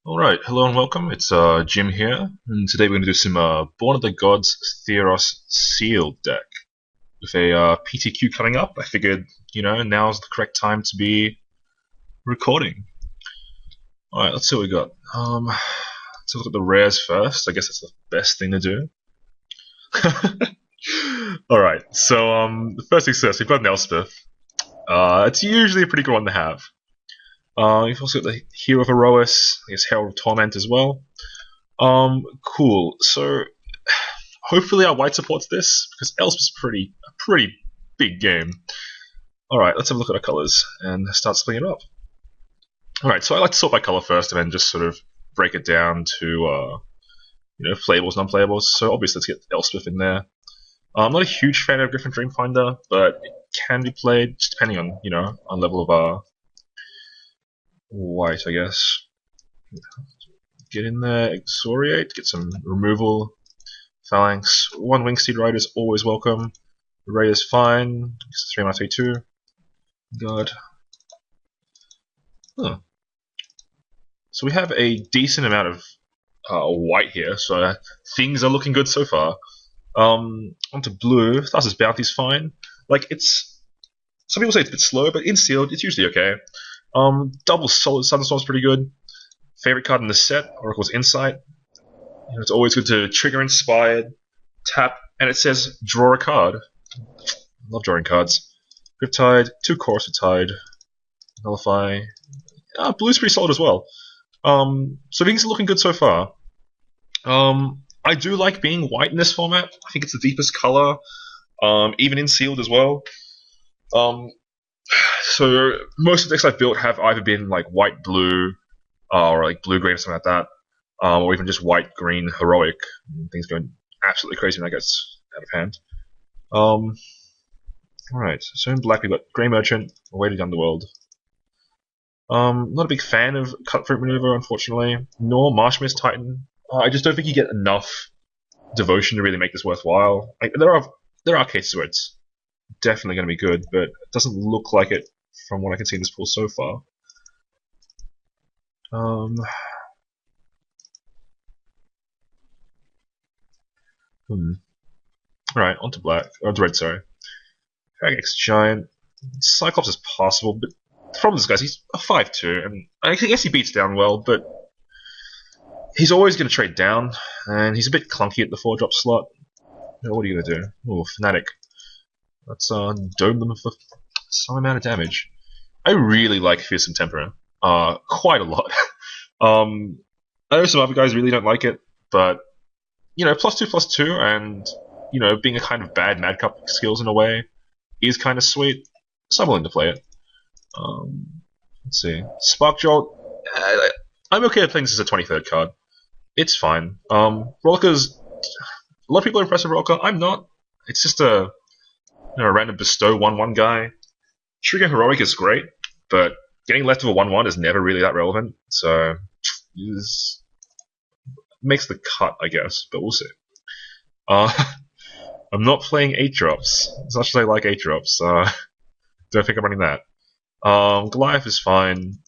Alright, hello and welcome. It's Jim here, and today we're going to do some Born of the Gods Theros Sealed deck. With a PTQ coming up, I figured, now's the correct time to be recording. Alright, let's see what we got. Let's look at the rares first. I guess that's the best thing to do. Alright, so the first thing first, we've got an Elspeth. It's usually a pretty good one to have. You've also got the Hero of Erois, I guess Herald of Torment as well. Cool. So hopefully our white supports this because Elspeth's a pretty big game. All right, let's have a look at our colors and start splitting it up. All right, so I like to sort by color first and then just sort of break it down to playables, non-playables. So obviously let's get Elspeth in there. I'm not a huge fan of Griffin Dreamfinder, but it can be played just depending on on level of white, I guess. Get in there, Exoriate, get some removal. Phalanx, one Wingsteed Rider is always welcome. Ray is fine. 3 mana 2. God. Huh. So we have a decent amount of white here, so things are looking good so far. Onto blue. Thassa's Bounty's fine. Like, some people say it's a bit slow, but in sealed, it's usually okay. Double Solid Sunstorm's pretty good. Favorite card in the set, Oracle's Insight. It's always good to trigger Inspired, tap, and it says draw a card. I love drawing cards. Riptide, 2 Chorus for Tide, Nullify. Blue's pretty solid as well. So things are looking good so far. I do like being white in this format. I think it's the deepest color, even in sealed as well. So most of the decks I've built have either been like white blue, or like blue green or something like that, or even just white green heroic. Things going absolutely crazy when that gets out of hand. Alright, so in black we've got Grey Merchant, Awaited Underworld. Not a big fan of Cutthroat Maneuver, unfortunately, nor Marshmist Titan. I just don't think you get enough devotion to really make this worthwhile. Like, there are cases where it's definitely going to be good, but it doesn't look like it from what I can see in this pool so far. Alright, onto black. Onto red, sorry. Hagax Giant. Cyclops is possible, but the problem with this guy is he's a 5-2, and I guess he beats down well, but he's always going to trade down, and he's a bit clunky at the 4-drop slot. What are you going to do? Oh, Fnatic. Let's dome them for some amount of damage. I really like Fearsome Temper. Quite a lot. I know some other guys really don't like it, but +2/+2, and being a kind of bad Madcup skills in a way is kind of sweet, so I'm willing to play it. Let's see. Spark Jolt. I'm okay with playing this as a 23rd card. It's fine. Rollicker's. A lot of people are impressed with Rollicker. I'm not. It's just a random bestow 1/1 guy. Trigger Heroic is great, but getting left of a 1/1 is never really that relevant, so makes the cut, I guess, but we'll see. I'm not playing 8-drops, as much as I like 8-drops. Don't think I'm running that. Goliath is fine.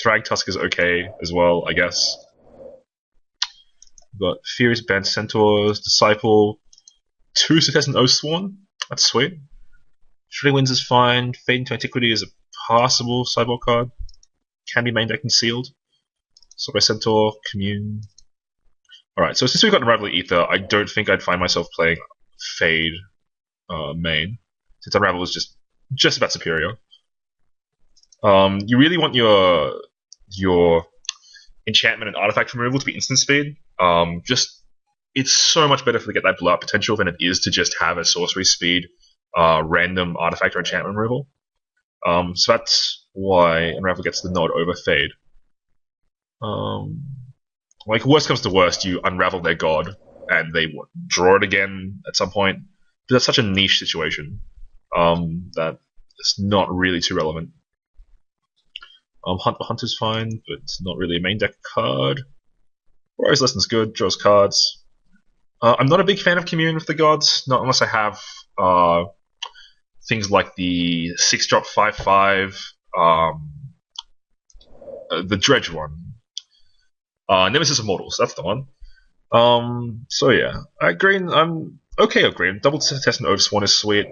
Thragtusk is okay as well, I guess. We've got Furious Band Centaurs, Disciple, 2 Success and Oathsworn. That's sweet. Shredding Winds is fine. Fade into Antiquity is a passable sideboard card. Can be main deck and sealed. Sword by Centaur, Commune. Alright, so since we've got Unravel Ether, I don't think I'd find myself playing Fade main, since Unravel is just about superior. You really want your enchantment and artifact removal to be instant speed. It's so much better to get that blow up potential than it is to just have a sorcery speed random artifact or enchantment removal. So that's why Unravel gets the nod over Fade. Like, worst comes to worst, you unravel their god, and they draw it again at some point. But that's such a niche situation that it's not really too relevant. Hunter's fine, but it's not really a main deck card. Warrior's Lesson's good, draws cards. I'm not a big fan of Commune with the gods, not unless I have things like the 6-drop 5/5, the Dredge one. Nemesis Immortals, that's the one. So yeah, green, I'm okay with green. Double Test and Oversworn is sweet.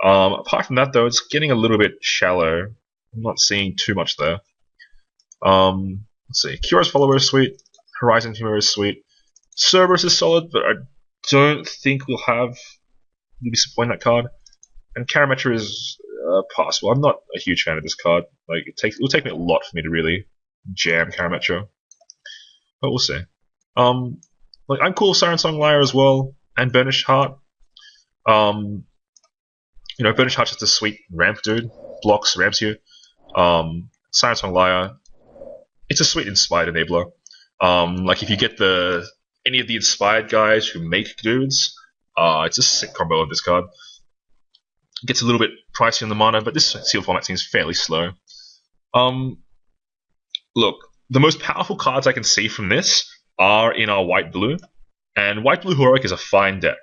Apart from that though, it's getting a little bit shallow. I'm not seeing too much there. Let's see, Kira's Follower is sweet. Horizon Humor is sweet. Cerberus is solid, but I don't think we'll have Ruby Support in that card. And Karametra is possible. I'm not a huge fan of this card. Like it will take me a lot for me to really jam Karametra, but we'll see. Like I'm cool with Siren Song Lyre as well, and Burnished Heart. You know, Burnished Heart's just a sweet ramp dude. Blocks, ramps you. Siren Song Lyre, it's a sweet inspired enabler. Like if you get any of the inspired guys who make dudes, it's a sick combo of this card. It gets a little bit pricey on the mana, but this sealed format seems fairly slow. Look, the most powerful cards I can see from this are in our white-blue, and white-blue Heroic is a fine deck.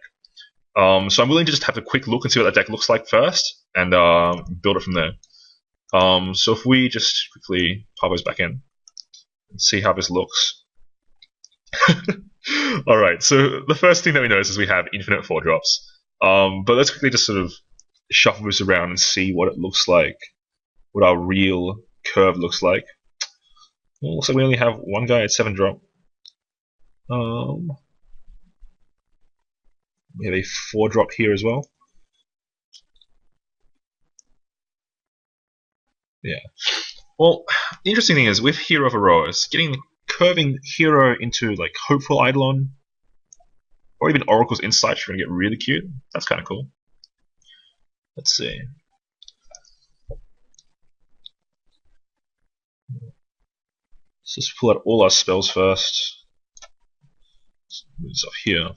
So I'm willing to just have a quick look and see what that deck looks like first, and build it from there. So if we just quickly pop those back in and see how this looks. Alright, so the first thing that we notice is we have infinite 4-drops. But let's quickly just sort of shuffle this around and see what it looks like, what our real curve looks like. Well, looks like we only have one guy at 7-drop. We have a 4-drop here as well. Yeah. Well, the interesting thing is with Hero of Heroes, curving Hero into like Hopeful Eidolon, or even Oracle's Insight, you're gonna get really cute. That's kind of cool. Let's see. Let's just pull out all our spells first. Let's move this off here.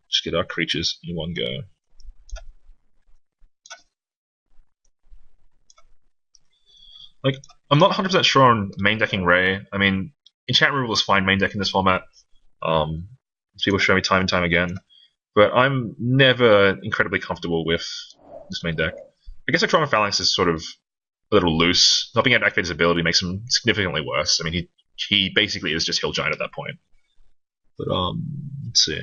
Just get our creatures in one go. Like, I'm not 100% sure on main decking Ray. I mean, enchant removal is fine main deck in this format. People show me time and time again. But I'm never incredibly comfortable with this main deck. I guess Electron Phalanx is sort of a little loose. Not being able to activate his ability makes him significantly worse. I mean, he basically is just Hill Giant at that point. But, let's see.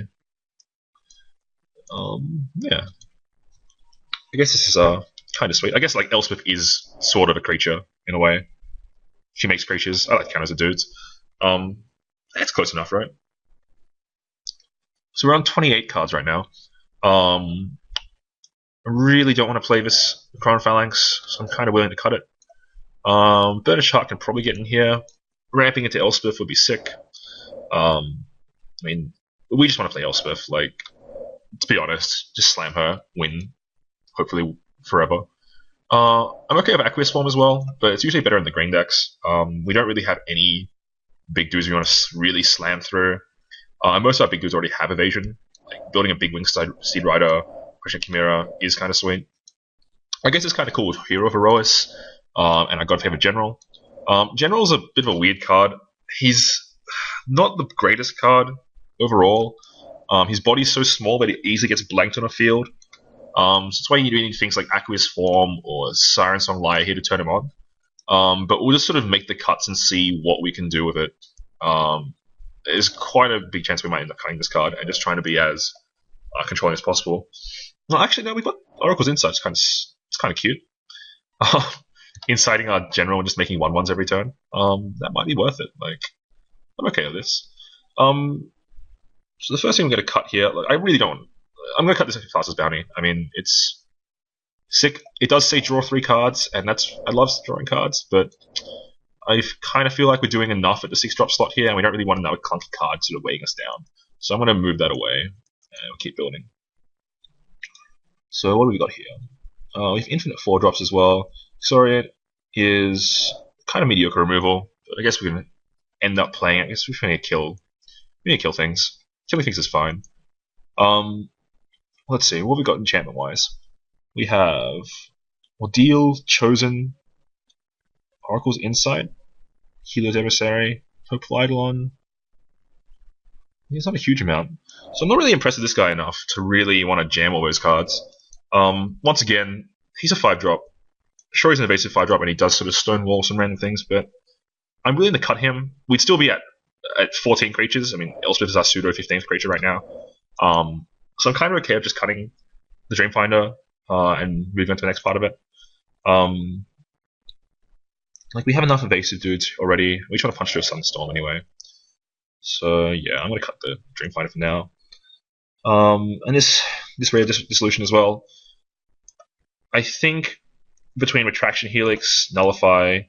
Yeah. I guess this is kind of sweet. I guess like Elspeth is sort of a creature in a way. She makes creatures. I like counters of dudes. That's close enough, right? So we're on 28 cards right now. I really don't want to play this Chrono Phalanx, so I'm kind of willing to cut it. Burnished Heart can probably get in here. Ramping into Elspeth would be sick. I mean, we just want to play Elspeth. Like, to be honest, just slam her, win, hopefully forever. I'm okay with Aqueous Swarm as well, but it's usually better in the green decks. We don't really have any big dudes we want to really slam through. Most of our big dudes already have evasion. Like building a big Wing Steed Rider, Crushing Chimera is kind of sweet. I guess it's kind of cool with Hero of Heroes, and I got favorite General. General's a bit of a weird card. He's not the greatest card overall. His body's so small that he easily gets blanked on a field. So that's why you need things like Aqueous Form or Siren Song Lyre here to turn him on. But we'll just sort of make the cuts and see what we can do with it. There's quite a big chance we might end up cutting this card and just trying to be as controlling as possible. Well, actually, no, we've got Oracle's Insight. It's kind of cute. Inciting our General and just making 1/1s every turn. That might be worth it. Like, I'm okay with this. So the first thing I'm going to cut here, like, I really don't. I'm going to cut this into Fastest Bounty. I mean, it's sick. It does say draw 3 cards, and I love drawing cards, but I kind of feel like we're doing enough at the 6-drop slot here, and we don't really want another clunky card sort of weighing us down. So I'm going to move that away, and we'll keep building. So what do we got here? We have infinite 4-drops as well. Xoriate is kind of mediocre removal, but I guess we're going to end up playing it. I guess we're trying to kill. We need to kill things. Killing things is fine. Let's see, what have we got enchantment-wise? We have Ordeal, Chosen, Oracle's Insight, Healer's Emissary, Hopeful Eidolon. It's not a huge amount. So I'm not really impressed with this guy enough to really want to jam all those cards. Once again, he's a 5-drop. Sure, he's an evasive 5-drop and he does sort of stonewall some random things, but I'm willing to cut him. We'd still be at 14 creatures. I mean, Elspeth is our pseudo 15th creature right now. So I'm kind of okay with just cutting the Dreamfinder and moving on to the next part of it. Like, we have enough evasive dudes already. We just want to punch through a Sunstorm anyway. So yeah, I'm going to cut the Dreamfinder for now. And this rare dissolution as well. I think between Retraction Helix, Nullify,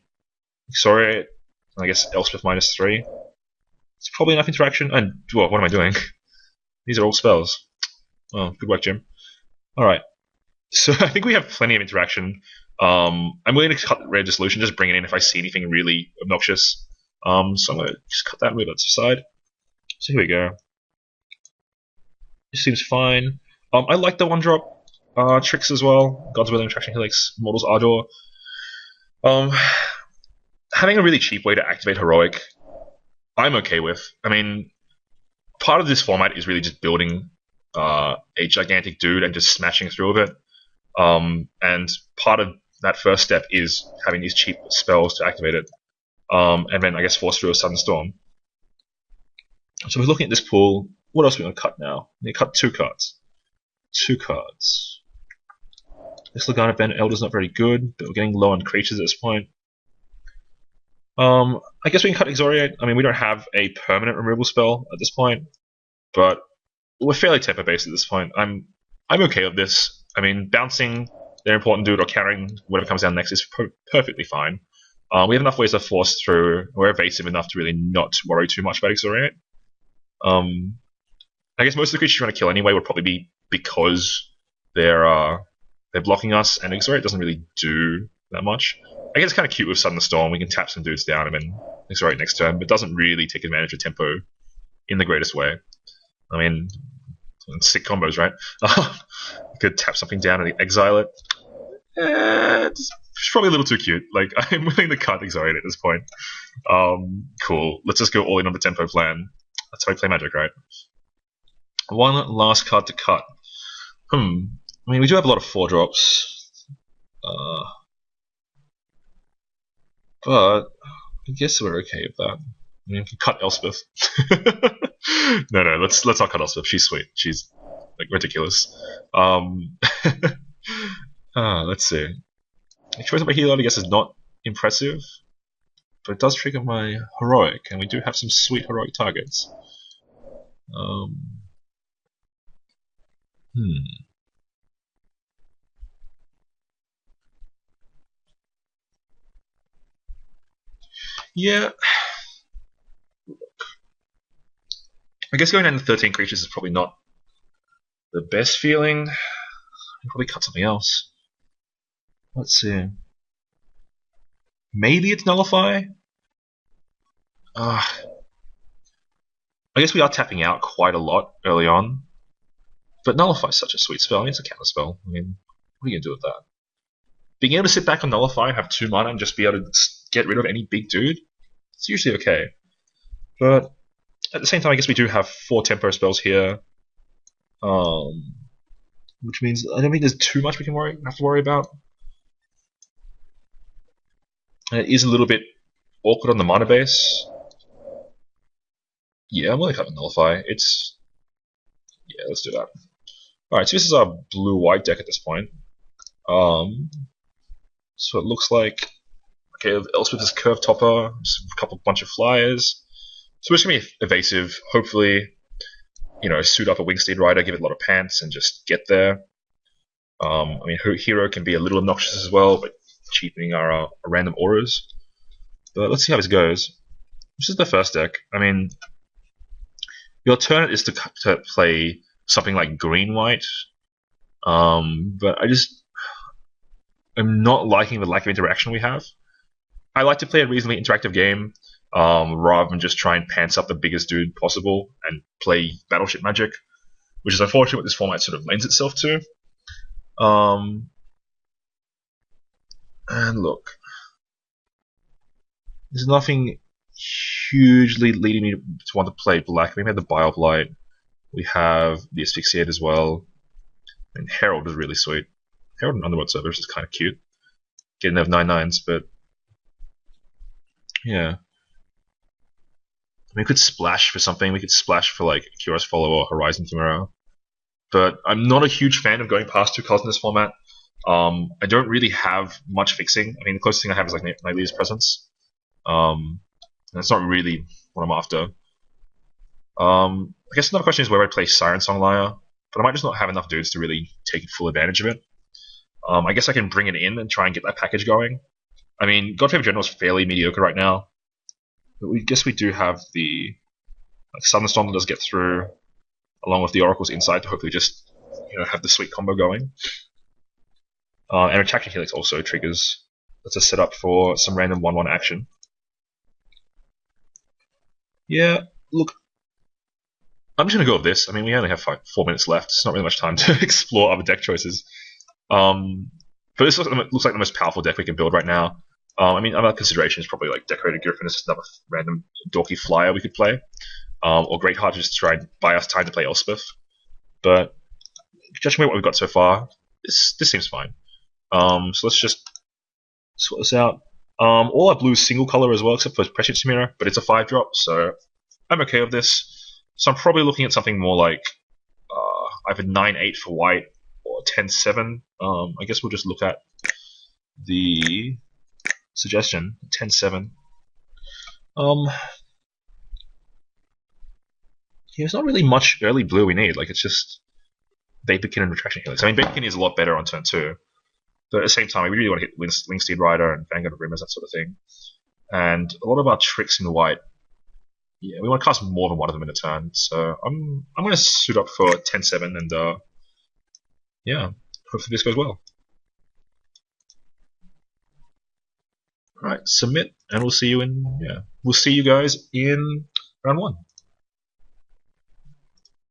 Exoriate, and I guess Elspeth -3, it's probably enough interaction. And well, what am I doing? These are all spells. Oh, good work, Jim. Alright. So I think we have plenty of interaction. I'm willing to cut the rare dissolution, just bring it in if I see anything really obnoxious. So I'm going to just cut that and move it to the side. So here we go. It seems fine. I like the 1-drop tricks as well. God's Willing, Retraction Helix, Mortal's Ardor. Having a really cheap way to activate Heroic, I'm okay with. I mean, part of this format is really just building a gigantic dude and just smashing through with it. And part of that first step is having these cheap spells to activate it. And then I guess force through a Sudden Storm. So we're looking at this pool. What else are we going to cut now? We cut 2 cards. 2 cards. This Lagana Bend Elder's not very good, but we're getting low on creatures at this point. I guess we can cut Exoriate. I mean, we don't have a permanent removal spell at this point, but we're fairly tempo based at this point. I'm okay with this. I mean, bouncing their important dude or carrying whatever comes down next is perfectly fine. We have enough ways to force through. We're evasive enough to really not worry too much about Exoriate. I guess most of the creatures you want to kill anyway would probably be because they're blocking us, and Exoriate doesn't really do that much. I guess it's kind of cute with Sudden Storm. We can tap some dudes down and then Exoriate next turn, but doesn't really take advantage of tempo in the greatest way. I mean, sick combos, right? You could tap something down and exile it. It's probably a little too cute. Like, I'm willing to cut Exoriate at this point. Cool. Let's just go all in on the tempo plan. That's how I play Magic, right? One last card to cut. I mean, we do have a lot of 4-drops. But I guess we're okay with that. I mean, we can cut Elspeth. No, let's not cut Elspeth. She's sweet. She's like ridiculous. Let's see. The choice of a healer, I guess, is not impressive, but it does trigger my heroic, and we do have some sweet heroic targets. Yeah. I guess going down to 13 creatures is probably not the best feeling. I'll probably cut something else. Let's see. Maybe it's Nullify? I guess we are tapping out quite a lot early on. But Nullify is such a sweet spell. I mean, it's a counter spell. I mean, what are you going to do with that? Being able to sit back on Nullify and have 2 mana and just be able to get rid of any big dude, it's usually okay. But at the same time, I guess we do have 4 tempo spells here. Which means I don't think there's too much we can have to worry about. And it is a little bit awkward on the mana base. Yeah, I'm going to cut the Nullify. Yeah, let's do that. Alright, so this is our blue-white deck at this point. So it looks like, okay, Elspeth is Curve Topper, just a bunch of flyers. So we're just going to be evasive, hopefully, suit up a Wingsteed Rider, give it a lot of pants, and just get there. I mean, Hero can be a little obnoxious as well, but cheapening our random auras. But let's see how this goes. This is the first deck. I mean, the alternate is to play something like green-white, but I'm not liking the lack of interaction we have. I like to play a reasonably interactive game, rather than just try and pants up the biggest dude possible and play Battleship Magic, which is unfortunate what this format sort of lends itself to. And look, there's nothing hugely leading me to want to play black. We have the Bioblight, we have the Asphyxiate as well, and Herald is really sweet. Herald and Underworld Service is kind of cute. Getting enough 9/9s, but yeah. We could splash for something. We could splash for like Curious Follow or Horizon Chimera. But I'm not a huge fan of going past 2 cards in this format. I don't really have much fixing. I mean, the closest thing I have is like Nylea's Presence. That's not really what I'm after. I guess another question is where I play Siren Song Lyre, but I might just not have enough dudes to really take full advantage of it. I guess I can bring it in and try and get that package going. I mean, Godfavor General is fairly mediocre right now, but we guess we do have the like Thunderstorm that does get through, along with the Oracle's Insight to hopefully just have the sweet combo going. And Retraction Helix also triggers. That's a setup for some random 1/1 action. Yeah, look, I'm just gonna go with this. I mean, we only have 4 minutes left. It's not really much time to explore other deck choices. But this looks like the most powerful deck we can build right now. I mean, other considerations probably like Decorated Griffin is just another random dorky flyer we could play, or Greatheart just to try and buy us time to play Elspeth. But judging by what we've got so far, this seems fine. So let's just sort this out. All our blue is single color as well, except for Prescient Chimera, but it's a 5-drop, so I'm okay with this. So I'm probably looking at something more like either 9/8 for white or 10/7. I guess we'll just look at the suggestion 10/7. There's not really much early blue we need. Like it's just Vaporkin and Retraction Helix. I mean, Vaporkin is a lot better on turn 2. But at the same time, we really want to hit Wingsteed Rider and Vanguard of Rumors, that sort of thing. And a lot of our tricks in white, yeah, we want to cast more than one of them in a turn. So I'm going to suit up for 10/7 and yeah, hopefully this goes well. Alright, submit, and we'll see you guys in round 1.